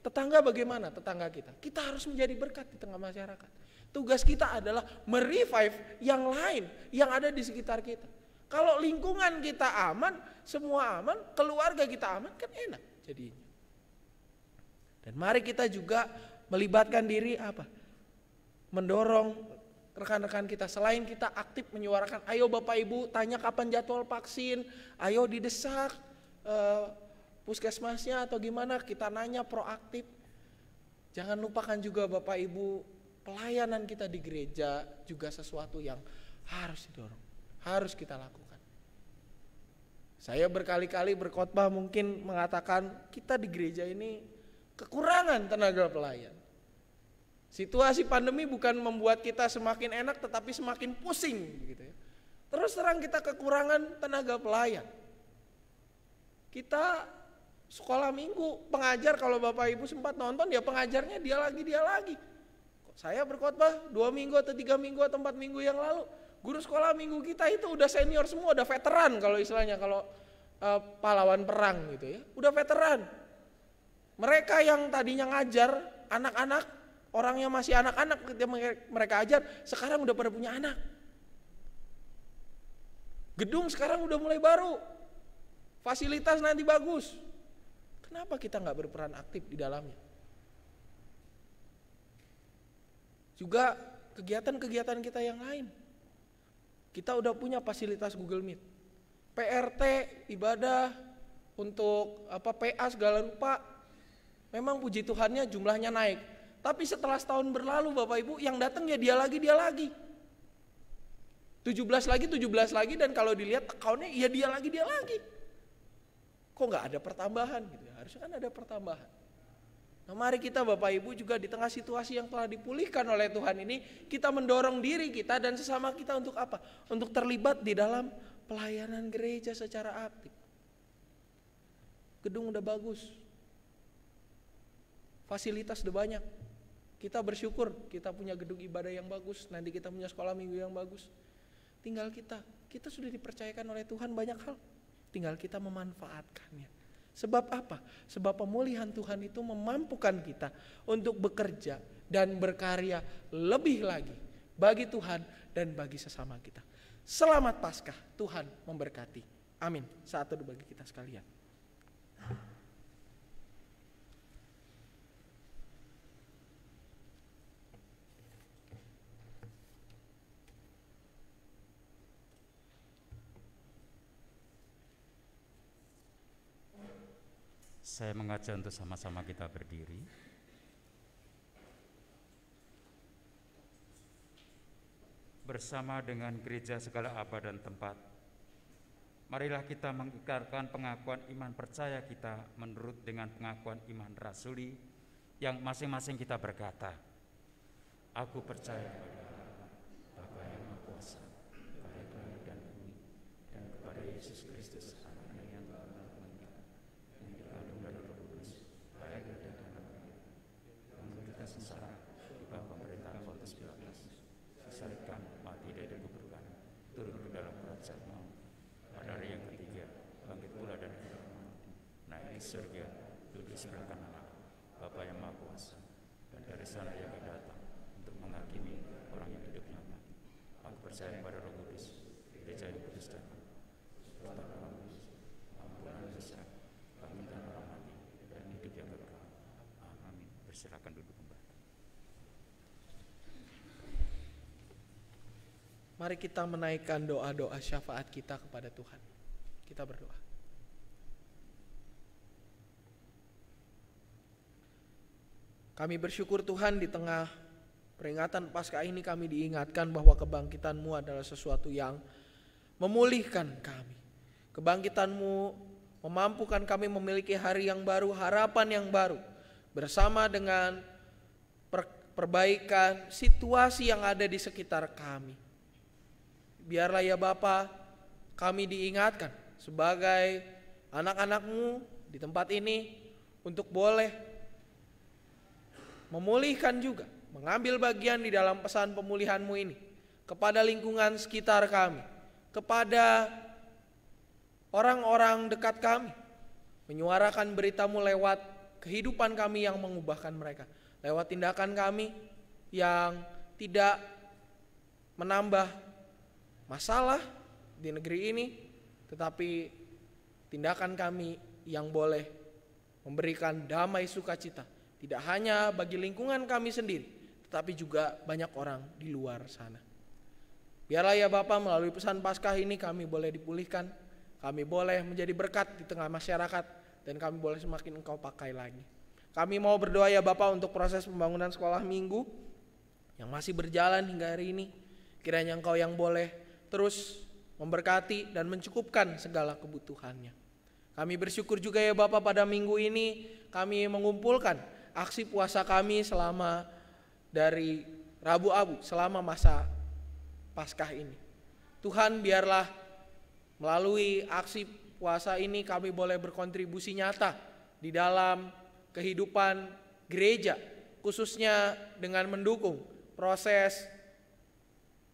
tetangga bagaimana? Tetangga kita. Kita harus menjadi berkat di tengah masyarakat. Tugas kita adalah merevive yang lain yang ada di sekitar kita. Kalau lingkungan kita aman, semua aman, keluarga kita aman, kan enak jadinya. Dan mari kita juga melibatkan diri apa? Mendorong rekan-rekan kita, selain kita aktif menyuarakan, ayo Bapak Ibu tanya kapan jadwal vaksin, ayo didesak puskesmasnya atau gimana, kita nanya proaktif. Jangan lupakan juga Bapak Ibu, pelayanan kita di gereja juga sesuatu yang harus didorong, harus kita lakukan. Saya berkali-kali berkhotbah mungkin mengatakan kita di gereja ini kekurangan tenaga pelayan. Situasi pandemi bukan membuat kita semakin enak tetapi semakin pusing gitu ya. Terus terang kita kekurangan tenaga pelayan. Kita sekolah minggu, pengajar kalau Bapak Ibu sempat nonton ya pengajarnya dia lagi. Saya berkhotbah 2 minggu atau 3 minggu atau 4 minggu yang lalu, Guru sekolah minggu kita itu udah senior semua, udah veteran kalau istilahnya, kalau pahlawan perang gitu ya, udah veteran. Mereka yang tadinya ngajar anak-anak, orangnya masih anak-anak ketika mereka ajar, sekarang udah pada punya anak. Gedung sekarang udah mulai baru, fasilitas nanti bagus. Kenapa kita nggak berperan aktif di dalamnya? Juga kegiatan-kegiatan kita yang lain. Kita udah punya fasilitas Google Meet, PRT, ibadah, untuk PA segala rupa. Memang puji Tuhannya jumlahnya naik. Tapi setelah setahun berlalu Bapak Ibu, yang datang ya dia lagi. 17 lagi, dan kalau dilihat akunnya ya dia lagi. Kok nggak ada pertambahan gitu ya? Harusnya kan ada pertambahan. Nah, mari kita Bapak Ibu juga di tengah situasi yang telah dipulihkan oleh Tuhan ini, kita mendorong diri kita dan sesama kita untuk apa? Untuk terlibat di dalam pelayanan gereja secara aktif. Gedung udah bagus, fasilitas udah banyak. Kita bersyukur kita punya gedung ibadah yang bagus, nanti kita punya sekolah minggu yang bagus. Tinggal kita sudah dipercayakan oleh Tuhan banyak hal, tinggal kita memanfaatkannya. Sebab apa? Sebab pemulihan Tuhan itu memampukan kita untuk bekerja dan berkarya lebih lagi bagi Tuhan dan bagi sesama kita. Selamat Paskah, Tuhan memberkati. Amin. Saat teduh bagi kita sekalian.
Saya mengajak untuk sama-sama kita berdiri. Bersama dengan gereja segala abad dan tempat, marilah kita mengikrarkan pengakuan iman percaya kita menurut dengan pengakuan iman rasuli yang masing-masing kita berkata, aku percaya kepada Bapa yang Maha Kuasa, kepada langit dan bumi, dan kepada Yesus Kristus, Anaknya yang telah meninggal, yang dikandung dari Roh Kudus, lahir dari anak yang menderita sengsara di bawah pemerintahan Pontius Pilatus, disalibkan, mati dan dikuburkan, turun ke dalam kerajaan maut, pada hari yang ketiga bangkit pula dari dalam maut, naik ke surga, duduk sebelah kanan Allah, Bapa yang Maha Kuasa, dan dari sana ia akan datang untuk menghakimi orang yang hidupnya mati. Aku percaya kepada Roh Kudus, gereja yang kudus dan persekutuan kudus, ampunan dosa, bangkitan orang mati, dan hidup yang kekal. Amin. Bersilakan duduk kembali.
Mari kita menaikkan doa-doa syafaat kita kepada Tuhan. Kita berdoa. Kami bersyukur Tuhan, di tengah peringatan Paskah ini kami diingatkan bahwa kebangkitan-Mu adalah sesuatu yang memulihkan kami. Kebangkitan-Mu memampukan kami memiliki hari yang baru, harapan yang baru, bersama dengan perbaikan situasi yang ada di sekitar kami. Biarlah ya Bapa, kami diingatkan sebagai anak-anak-Mu di tempat ini untuk boleh memulihkan juga, mengambil bagian di dalam pesan pemulihan-Mu ini kepada lingkungan sekitar kami, kepada orang-orang dekat kami, menyuarakan berita-Mu lewat kehidupan kami yang mengubahkan mereka, lewat tindakan kami yang tidak menambah masalah di negeri ini, tetapi tindakan kami yang boleh memberikan damai sukacita, tidak hanya bagi lingkungan kami sendiri, tetapi juga banyak orang di luar sana. Biarlah ya Bapa, melalui pesan Paskah ini kami boleh dipulihkan, kami boleh menjadi berkat di tengah masyarakat, dan kami boleh semakin Engkau pakai lagi. Kami mau berdoa ya Bapa untuk proses pembangunan sekolah minggu yang masih berjalan hingga hari ini. Kiranya Engkau yang boleh terus memberkati dan mencukupkan segala kebutuhannya. Kami bersyukur juga ya Bapa, pada minggu ini kami mengumpulkan aksi puasa kami selama dari Rabu Abu, selama masa Paskah ini. Tuhan, biarlah melalui aksi puasa ini kami boleh berkontribusi nyata di dalam kehidupan gereja, khususnya dengan mendukung proses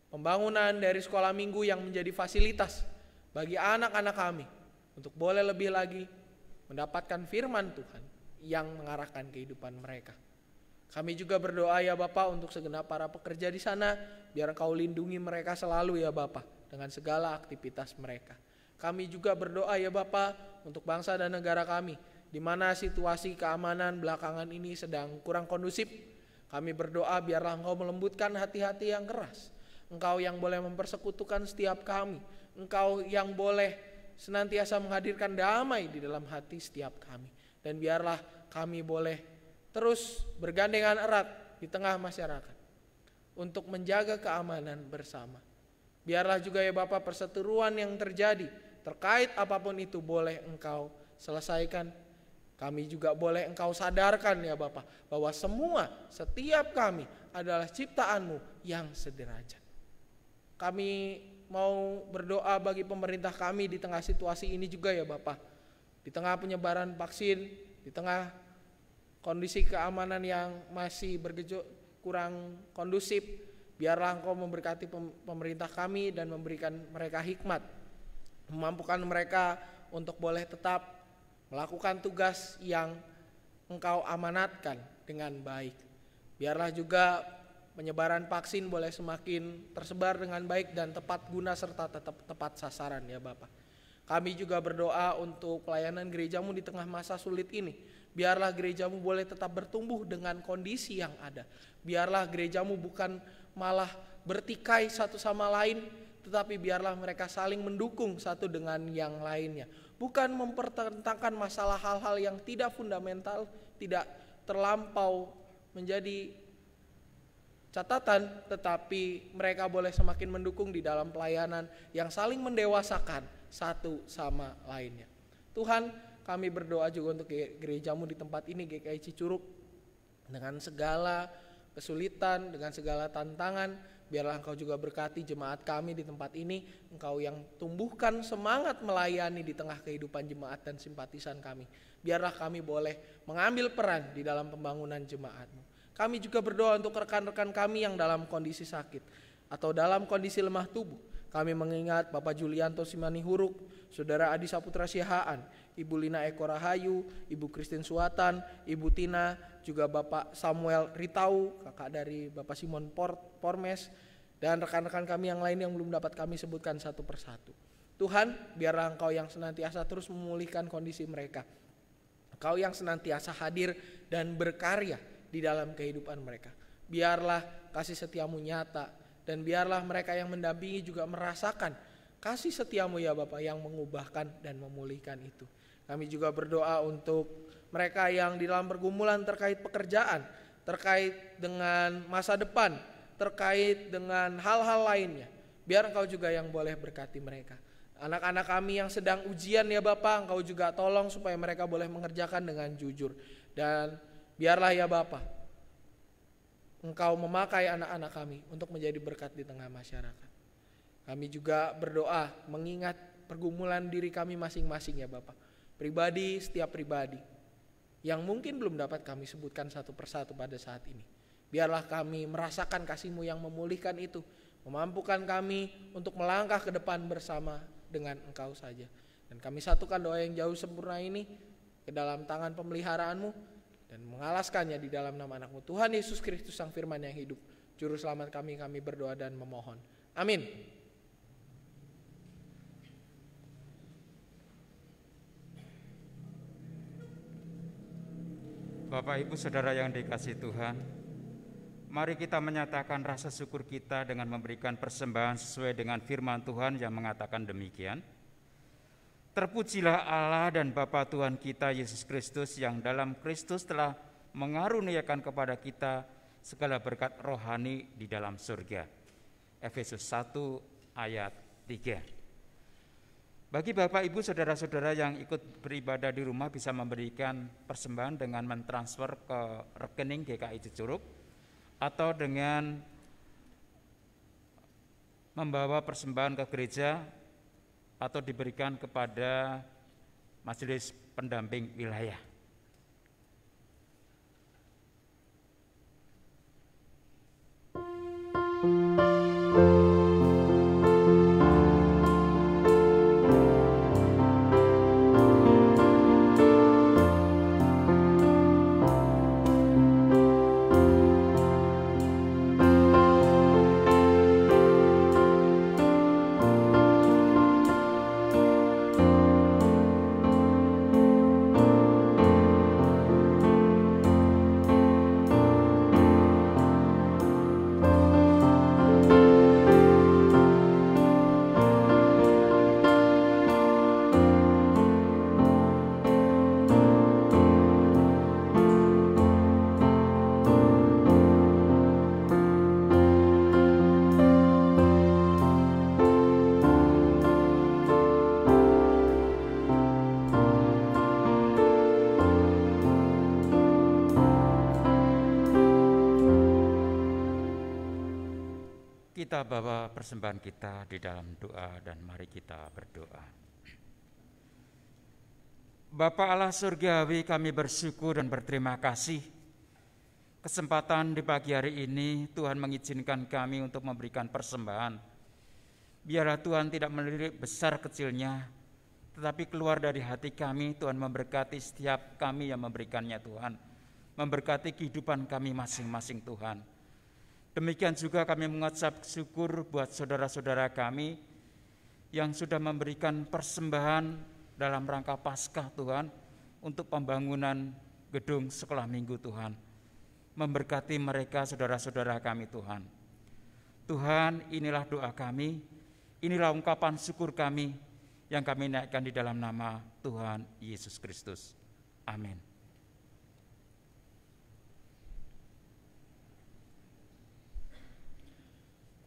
pembangunan dari sekolah minggu yang menjadi fasilitas bagi anak-anak kami untuk boleh lebih lagi mendapatkan firman Tuhan yang mengarahkan kehidupan mereka. Kami juga berdoa ya Bapa untuk segenap para pekerja di sana, biar Engkau lindungi mereka selalu ya Bapa dengan segala aktivitas mereka. Kami juga berdoa ya Bapa untuk bangsa dan negara kami, di mana situasi keamanan belakangan ini sedang kurang kondusif. Kami berdoa biarlah Engkau melembutkan hati-hati yang keras. Engkau yang boleh mempersekutukan setiap kami. Engkau yang boleh senantiasa menghadirkan damai di dalam hati setiap kami. Dan biarlah kami boleh terus bergandengan erat di tengah masyarakat untuk menjaga keamanan bersama. Biarlah juga ya Bapak perseteruan yang terjadi terkait apapun itu boleh Engkau selesaikan. Kami juga boleh Engkau sadarkan ya Bapak bahwa setiap kami adalah ciptaan-Mu yang sederajat. Kami mau berdoa bagi pemerintah kami di tengah situasi ini juga ya Bapak. Di tengah penyebaran vaksin, di tengah kondisi keamanan yang masih kurang kondusif, biarlah Engkau memberkati pemerintah kami dan memberikan mereka hikmat, memampukan mereka untuk boleh tetap melakukan tugas yang Engkau amanatkan dengan baik. Biarlah juga penyebaran vaksin boleh semakin tersebar dengan baik dan tepat guna serta tepat sasaran ya Bapak. Kami juga berdoa untuk pelayanan gereja-Mu di tengah masa sulit ini. Biarlah gereja-Mu boleh tetap bertumbuh dengan kondisi yang ada. Biarlah gereja-Mu bukan malah bertikai satu sama lain, tetapi biarlah mereka saling mendukung satu dengan yang lainnya. Bukan mempertentangkan masalah hal-hal yang tidak fundamental, tidak terlampau menjadi catatan, tetapi mereka boleh semakin mendukung di dalam pelayanan yang saling mendewasakan satu sama lainnya. Tuhan, kami berdoa juga untuk gereja-Mu di tempat ini, GKI Cicurug, dengan segala kesulitan, dengan segala tantangan. Biarlah Engkau juga berkati jemaat kami di tempat ini. Engkau yang tumbuhkan semangat melayani di tengah kehidupan jemaat dan simpatisan kami. Biarlah kami boleh mengambil peran di dalam pembangunan jemaat-Mu. Kami juga berdoa untuk rekan-rekan kami yang dalam kondisi sakit atau dalam kondisi lemah tubuh. Kami mengingat Bapak Julianto Simani Huruk, Saudara Adi Saputra Siahaan, Ibu Lina Eko Rahayu, Ibu Christine Suatan, Ibu Tina, juga Bapak Samuel Ritau, kakak dari Bapak Simon Pormes, dan rekan-rekan kami yang lain yang belum dapat kami sebutkan satu persatu. Tuhan, biarlah Engkau yang senantiasa terus memulihkan kondisi mereka. Engkau yang senantiasa hadir dan berkarya di dalam kehidupan mereka. Biarlah kasih setia-Mu nyata, dan biarlah mereka yang mendampingi juga merasakan kasih setia-Mu ya Bapak yang mengubahkan dan memulihkan itu. Kami juga berdoa untuk mereka yang di dalam pergumulan terkait pekerjaan, terkait dengan masa depan, terkait dengan hal-hal lainnya. Biar Engkau juga yang boleh berkati mereka. Anak-anak kami yang sedang ujian ya Bapak, Engkau juga tolong supaya mereka boleh mengerjakan dengan jujur. Dan biarlah ya Bapak, Engkau memakai anak-anak kami untuk menjadi berkat di tengah masyarakat. Kami juga berdoa mengingat pergumulan diri kami masing-masing ya Bapak. Pribadi, setiap pribadi yang mungkin belum dapat kami sebutkan satu persatu pada saat ini. Biarlah kami merasakan kasih-Mu yang memulihkan itu, memampukan kami untuk melangkah ke depan bersama dengan Engkau saja. Dan kami satukan doa yang jauh sempurna ini ke dalam tangan pemeliharaan-Mu dan mengalaskannya di dalam nama anak-Mu Tuhan Yesus Kristus Sang Firman yang hidup, Juru Selamat kami berdoa dan memohon. Amin.
Bapak Ibu Saudara yang dikasihi Tuhan, mari kita menyatakan rasa syukur kita dengan memberikan persembahan sesuai dengan firman Tuhan yang mengatakan demikian. Terpujilah Allah dan Bapa Tuhan kita Yesus Kristus yang dalam Kristus telah mengaruniakan kepada kita segala berkat rohani di dalam surga. Efesus 1 ayat 3. Bagi Bapak Ibu Saudara-saudara yang ikut beribadah di rumah bisa memberikan persembahan dengan mentransfer ke rekening GKI Cicurug atau dengan membawa persembahan ke gereja atau diberikan kepada majelis pendamping wilayah. kita bawa persembahan kita di dalam doa dan mari kita berdoa. Bapa Allah surgawi, kami bersyukur dan berterima kasih kesempatan di pagi hari ini Tuhan mengizinkan kami untuk memberikan persembahan. Biarlah Tuhan tidak melirik besar kecilnya, tetapi keluar dari hati kami. Tuhan memberkati setiap kami yang memberikannya Tuhan, memberkati kehidupan kami masing-masing Tuhan. Demikian juga kami mengucap syukur buat saudara-saudara kami yang sudah memberikan persembahan dalam rangka Paskah Tuhan untuk pembangunan gedung sekolah minggu Tuhan. Memberkati mereka saudara-saudara kami Tuhan. Tuhan, inilah doa kami, inilah ungkapan syukur kami yang kami naikkan di dalam nama Tuhan Yesus Kristus. Amin.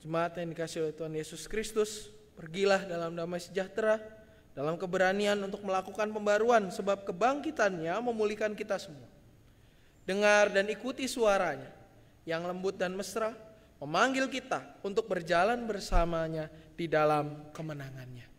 Jemaat yang dikasihi oleh Tuhan Yesus Kristus, pergilah dalam damai sejahtera, dalam keberanian untuk melakukan pembaruan, sebab kebangkitannya memulihkan kita semua. Dengar dan ikuti suaranya yang lembut dan mesra, memanggil kita untuk berjalan bersamanya di dalam kemenangannya.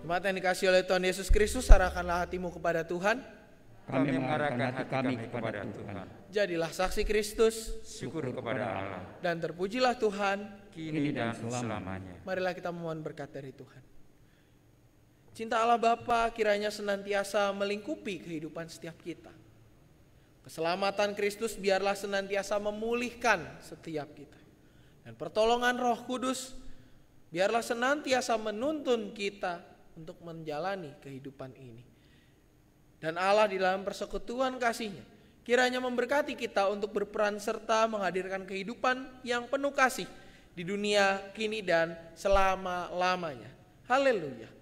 Jemaat yang dikasihi oleh Tuhan Yesus Kristus, arahkanlah hatimu kepada Tuhan.
Kami mengarahkan hati kami kepada Tuhan.
Jadilah saksi Kristus,
Syukur kepada Allah,
dan terpujilah Tuhan.
kini dan selamanya.
Marilah kita memohon berkat dari Tuhan. Cinta Allah Bapa kiranya senantiasa melingkupi kehidupan setiap kita. Keselamatan Kristus biarlah senantiasa memulihkan setiap kita. Dan pertolongan Roh Kudus biarlah senantiasa menuntun kita untuk menjalani kehidupan ini. Dan Allah di dalam persekutuan kasih-Nya kiranya memberkati kita untuk berperan serta menghadirkan kehidupan yang penuh kasih di dunia kini dan selama-lamanya. Haleluya.